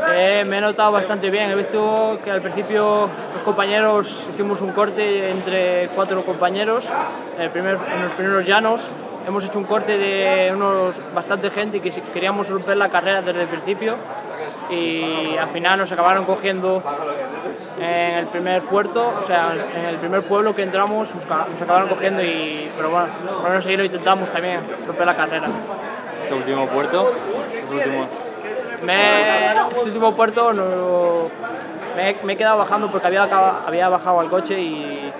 Me he notado bastante bien. He visto que al principio los compañeros hicimos un corte entre 4 compañeros en los primeros llanos. Hemos hecho un corte de bastante gente y que queríamos romper la carrera desde el principio, y al final nos acabaron cogiendo en el primer puerto, o sea, en el primer pueblo que entramos nos acabaron cogiendo, pero bueno, por lo menos ahí lo intentamos también, romper la carrera. ¿Este último puerto? Este último puerto me he quedado bajando porque había bajado al coche y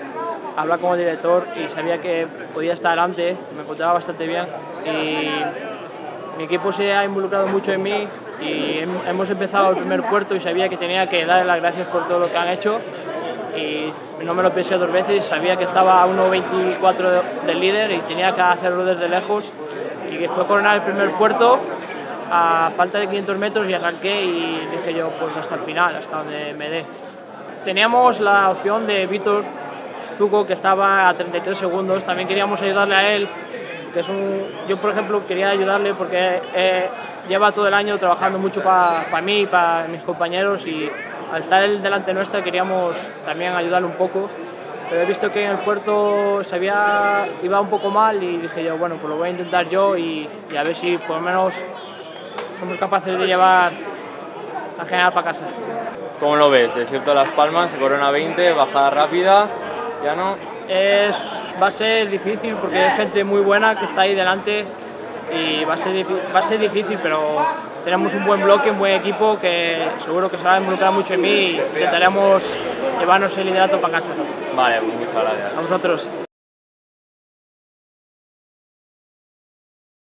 hablaba con el director y sabía que podía estar delante, me encontraba bastante bien y mi equipo se ha involucrado mucho en mí y hemos empezado el primer puerto y sabía que tenía que darle las gracias por todo lo que han hecho y no me lo pensé 2 veces, sabía que estaba a 1.24 del líder y tenía que hacerlo desde lejos, y que fue coronar el primer puerto a falta de 500 metros y arranqué y dije yo pues hasta el final, hasta donde me dé. Teníamos la opción de Víctor Zuco, que estaba a 33 segundos, también queríamos ayudarle a él, que yo por ejemplo quería ayudarle porque lleva todo el año trabajando mucho para mí y para mis compañeros, y al estar él delante nuestra queríamos también ayudarle un poco, pero he visto que en el puerto iba un poco mal y dije yo, bueno, pues lo voy a intentar yo y a ver si por lo menos somos capaces de llevar la general para casa. ¿Cómo lo ves? Desierto de Las Palmas, se corona 20, bajada rápida, ya no. Va a ser difícil porque hay gente muy buena que está ahí delante y va a ser difícil, pero tenemos un buen bloque, un buen equipo que seguro que se va a involucrar mucho en mí y intentaremos llevarnos el liderato para casa. Vale, pues muchas gracias. A vosotros.